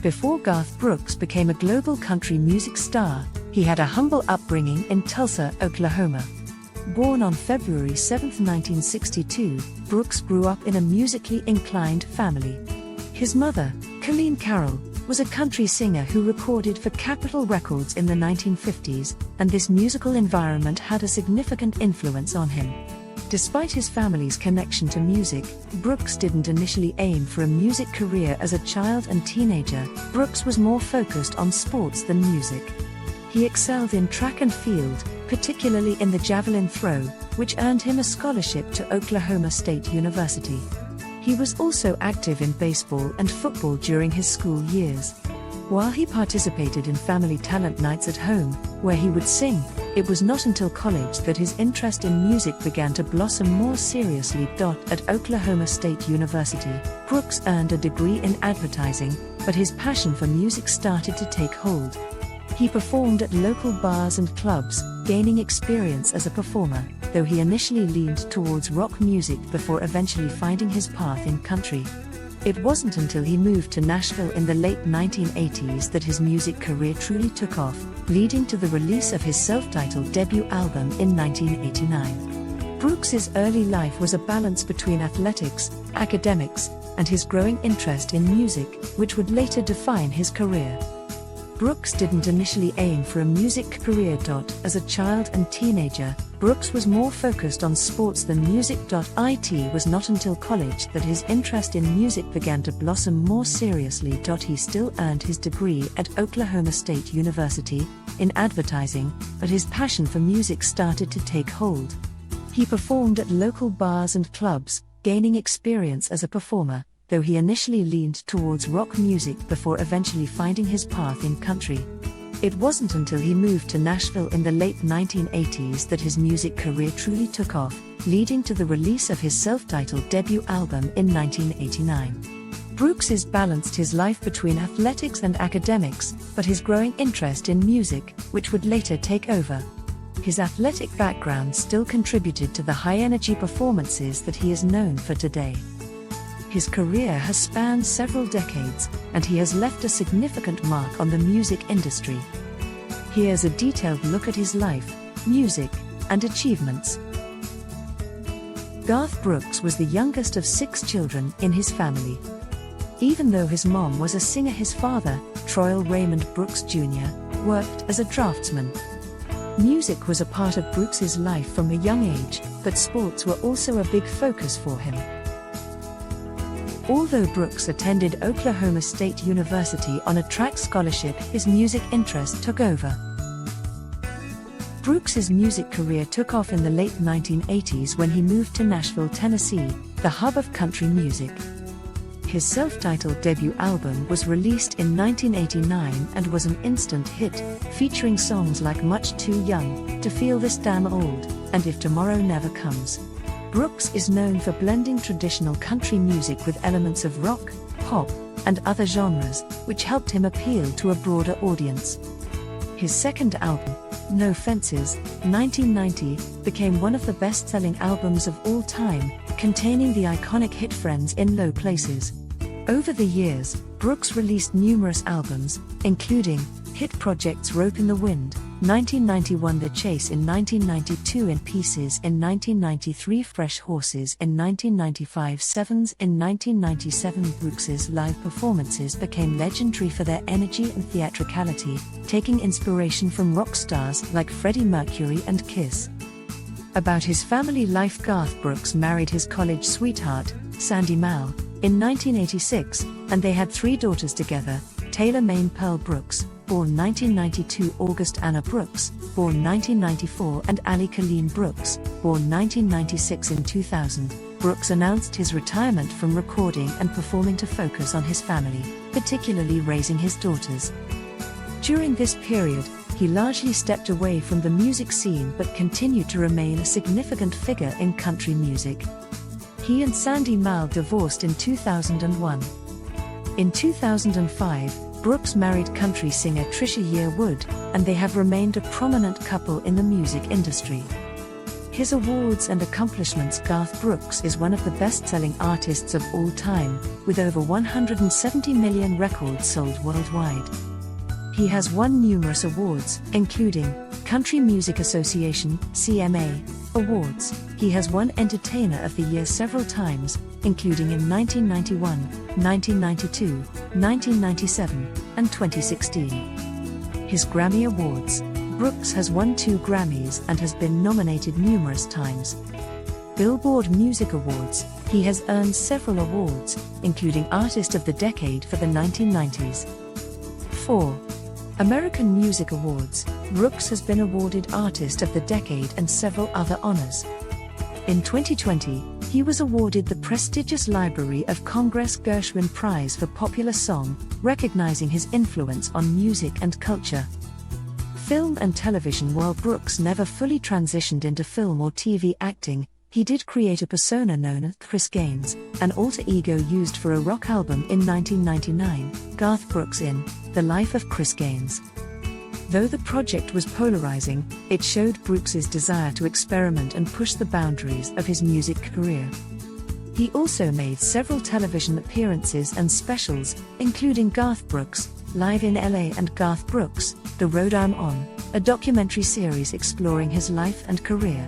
Before Garth Brooks became a global country music star, he had a humble upbringing in Tulsa, Oklahoma. Born on February 7, 1962, Brooks grew up in a musically inclined family. His mother, Colleen Carroll, was a country singer who recorded for Capitol Records in the 1950s, and this musical environment had a significant influence on him. Despite his family's connection to music, Brooks didn't initially aim for a music career as a child and teenager. Brooks was more focused on sports than music. He excelled in track and field, particularly in the javelin throw, which earned him a scholarship to Oklahoma State University. He was also active in baseball and football during his school years. While he participated in family talent nights at home, where he would sing, it was not until college that his interest in music began to blossom more seriously. At Oklahoma State University, Brooks earned a degree in advertising, but his passion for music started to take hold. He performed at local bars and clubs, gaining experience as a performer, though he initially leaned towards rock music before eventually finding his path in country. It wasn't until he moved to Nashville in the late 1980s that his music career truly took off, leading to the release of his self-titled debut album in 1989. Brooks's early life was a balance between athletics, academics, and his growing interest in music, which would later define his career. Brooks didn't initially aim for a music career. As a child and teenager, Brooks was more focused on sports than music. It was not until college that his interest in music began to blossom more seriously. He still earned his degree at Oklahoma State University in advertising, but his passion for music started to take hold. He performed at local bars and clubs, gaining experience as a performer, though he initially leaned towards rock music before eventually finding his path in country. It wasn't until he moved to Nashville in the late 1980s that his music career truly took off, leading to the release of his self-titled debut album in 1989. Brooks balanced his life between athletics and academics, but his growing interest in music, which would later take over. His athletic background still contributed to the high-energy performances that he is known for today. His career has spanned several decades, and he has left a significant mark on the music industry. Here's a detailed look at his life, music, and achievements. Garth Brooks was the youngest of 6 children in his family. Even though his mom was a singer, his father, Troy Raymond Brooks Jr., worked as a draftsman. Music was a part of Brooks's life from a young age, but sports were also a big focus for him. Although Brooks attended Oklahoma State University on a track scholarship, his music interest took over. Brooks's music career took off in the late 1980s when he moved to Nashville, Tennessee, the hub of country music. His self-titled debut album was released in 1989 and was an instant hit, featuring songs like Much Too Young, To Feel This Damn Old, and If Tomorrow Never Comes. Brooks is known for blending traditional country music with elements of rock, pop, and other genres, which helped him appeal to a broader audience. His second album, No Fences, 1990, became one of the best-selling albums of all time, containing the iconic hit Friends in Low Places. Over the years, Brooks released numerous albums, including hit projects Rope in the Wind, 1991 The Chase in 1992 In Pieces in 1993 Fresh Horses in 1995 Sevens in 1997 Brooks's live performances became legendary for their energy and theatricality, taking inspiration from rock stars like Freddie Mercury and Kiss. About his family life, Garth Brooks married his college sweetheart, Sandy Mal, in 1986, and they had 3 daughters together, Taylor Maine Pearl Brooks, born 1992, August Anna Brooks, born 1994, and Ali Colleen Brooks, born 1996. In 2000, Brooks announced his retirement from recording and performing to focus on his family, particularly raising his daughters. During this period, he largely stepped away from the music scene but continued to remain a significant figure in country music. He and Sandy Mal divorced in 2001. In 2005, Brooks married country singer Trisha Yearwood, and they have remained a prominent couple in the music industry. His awards and accomplishments. Garth Brooks is one of the best-selling artists of all time, with over 170 million records sold worldwide. He has won numerous awards, including Country Music Association (CMA) awards. He has won Entertainer of the Year several times, including in 1991, 1992, 1997, and 2016. His Grammy Awards. Brooks has won 2 Grammys and has been nominated numerous times. Billboard Music Awards. He has earned several awards, including Artist of the Decade for the 1990s. 4. American Music Awards. Brooks has been awarded Artist of the Decade and several other honors. In 2020, he was awarded the prestigious Library of Congress Gershwin Prize for Popular Song, recognizing his influence on music and culture. Film and television. While Brooks never fully transitioned into film or TV acting, he did create a persona known as Chris Gaines, an alter ego used for a rock album in 1999, Garth Brooks in The Life of Chris Gaines. Though the project was polarizing, it showed Brooks's desire to experiment and push the boundaries of his music career. He also made several television appearances and specials, including Garth Brooks, Live in LA and Garth Brooks, The Road I'm On, a documentary series exploring his life and career.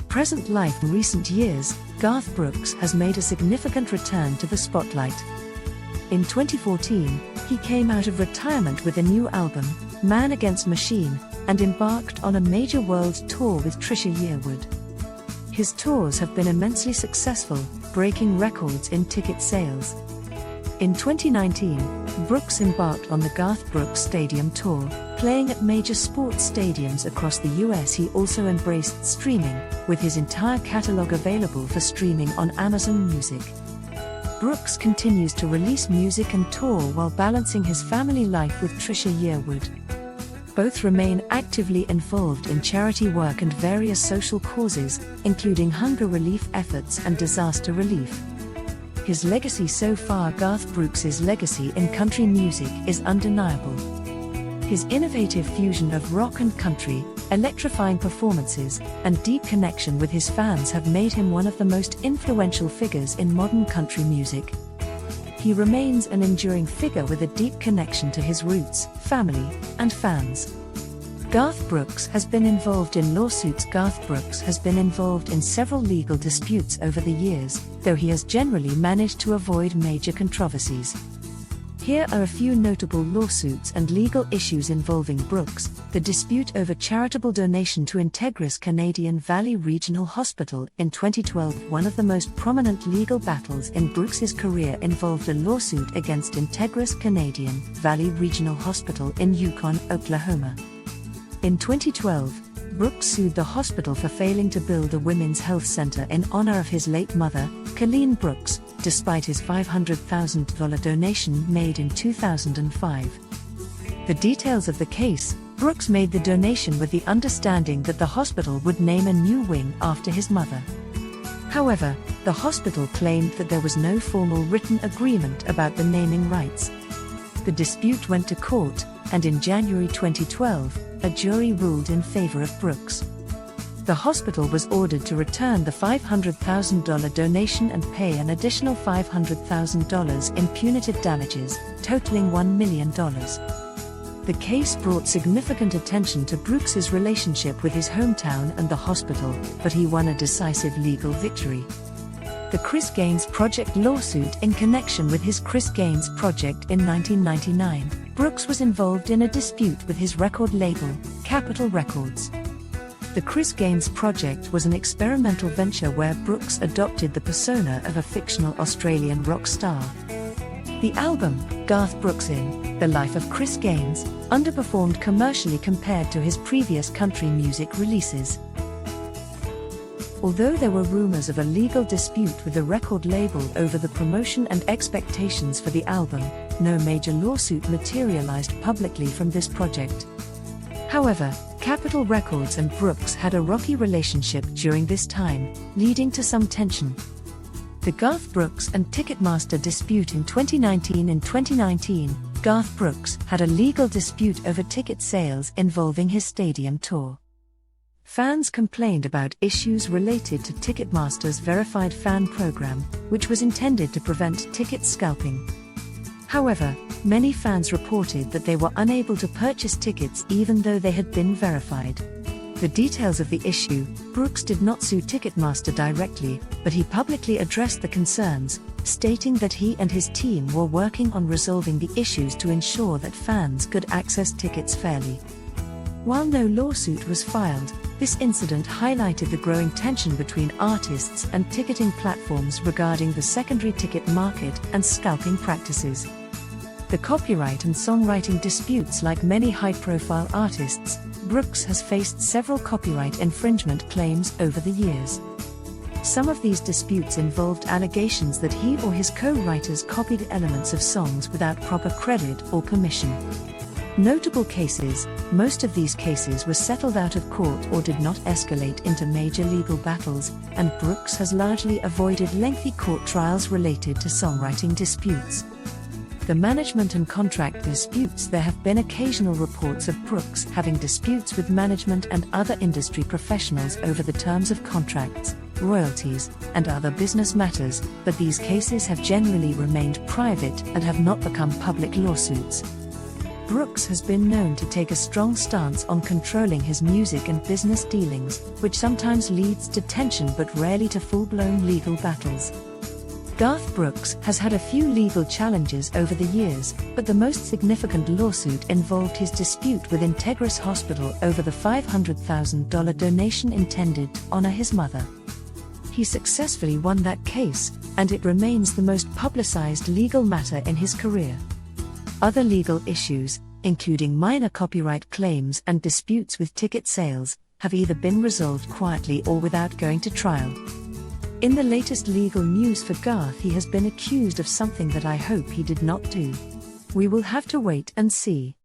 Present life. In recent years, Garth Brooks has made a significant return to the spotlight. In 2014, he came out of retirement with a new album, Man Against Machine, and embarked on a major world tour with Trisha Yearwood. His tours have been immensely successful, breaking records in ticket sales. In 2019, Brooks embarked on the Garth Brooks Stadium Tour, playing at major sports stadiums across the US. He also embraced streaming, with his entire catalog available for streaming on Amazon Music. Brooks continues to release music and tour while balancing his family life with Trisha Yearwood. Both remain actively involved in charity work and various social causes, including hunger relief efforts and disaster relief. His legacy so far. Garth Brooks's legacy in country music is undeniable. His innovative fusion of rock and country, electrifying performances, and deep connection with his fans have made him one of the most influential figures in modern country music. He remains an enduring figure with a deep connection to his roots, family, and fans. Garth Brooks has been involved in lawsuits. Garth Brooks has been involved in several legal disputes over the years, though he has generally managed to avoid major controversies. Here are a few notable lawsuits and legal issues involving Brooks: the dispute over charitable donation to Integris Canadian Valley Regional Hospital in 2012. One of the most prominent legal battles in Brooks's career involved a lawsuit against Integris Canadian Valley Regional Hospital in Yukon, Oklahoma. In 2012, Brooks sued the hospital for failing to build a women's health center in honor of his late mother, Colleen Brooks, despite his $500,000 donation made in 2005. The details of the case: Brooks made the donation with the understanding that the hospital would name a new wing after his mother. However, the hospital claimed that there was no formal written agreement about the naming rights. The dispute went to court, and in January 2012, a jury ruled in favor of Brooks. The hospital was ordered to return the $500,000 donation and pay an additional $500,000 in punitive damages, totaling $1 million. The case brought significant attention to Brooks's relationship with his hometown and the hospital, but he won a decisive legal victory. The Chris Gaines Project lawsuit. In connection with his Chris Gaines Project in 1999, Brooks was involved in a dispute with his record label, Capitol Records. The Chris Gaines Project was an experimental venture where Brooks adopted the persona of a fictional Australian rock star. The album, Garth Brooks in The Life of Chris Gaines, underperformed commercially compared to his previous country music releases. Although there were rumors of a legal dispute with the record label over the promotion and expectations for the album, no major lawsuit materialized publicly from this project. However, Capitol Records and Brooks had a rocky relationship during this time, leading to some tension. The Garth Brooks and Ticketmaster dispute in 2019. In 2019, Garth Brooks had a legal dispute over ticket sales involving his stadium tour. Fans complained about issues related to Ticketmaster's verified fan program, which was intended to prevent ticket scalping. However, many fans reported that they were unable to purchase tickets even though they had been verified. The details of the issue: Brooks did not sue Ticketmaster directly, but he publicly addressed the concerns, stating that he and his team were working on resolving the issues to ensure that fans could access tickets fairly. While no lawsuit was filed, this incident highlighted the growing tension between artists and ticketing platforms regarding the secondary ticket market and scalping practices. The copyright and songwriting disputes. Like many high-profile artists, Brooks has faced several copyright infringement claims over the years. Some of these disputes involved allegations that he or his co-writers copied elements of songs without proper credit or permission. Notable cases: most of these cases were settled out of court or did not escalate into major legal battles, and Brooks has largely avoided lengthy court trials related to songwriting disputes. The management and contract disputes. There have been occasional reports of Brooks having disputes with management and other industry professionals over the terms of contracts, royalties, and other business matters, but these cases have generally remained private and have not become public lawsuits. Brooks has been known to take a strong stance on controlling his music and business dealings, which sometimes leads to tension but rarely to full-blown legal battles. Garth Brooks has had a few legal challenges over the years, but the most significant lawsuit involved his dispute with Integris Hospital over the $500,000 donation intended to honor his mother. He successfully won that case, and it remains the most publicized legal matter in his career. Other legal issues, including minor copyright claims and disputes with ticket sales, have either been resolved quietly or without going to trial. In the latest legal news for Garth, he has been accused of something that I hope he did not do. We will have to wait and see.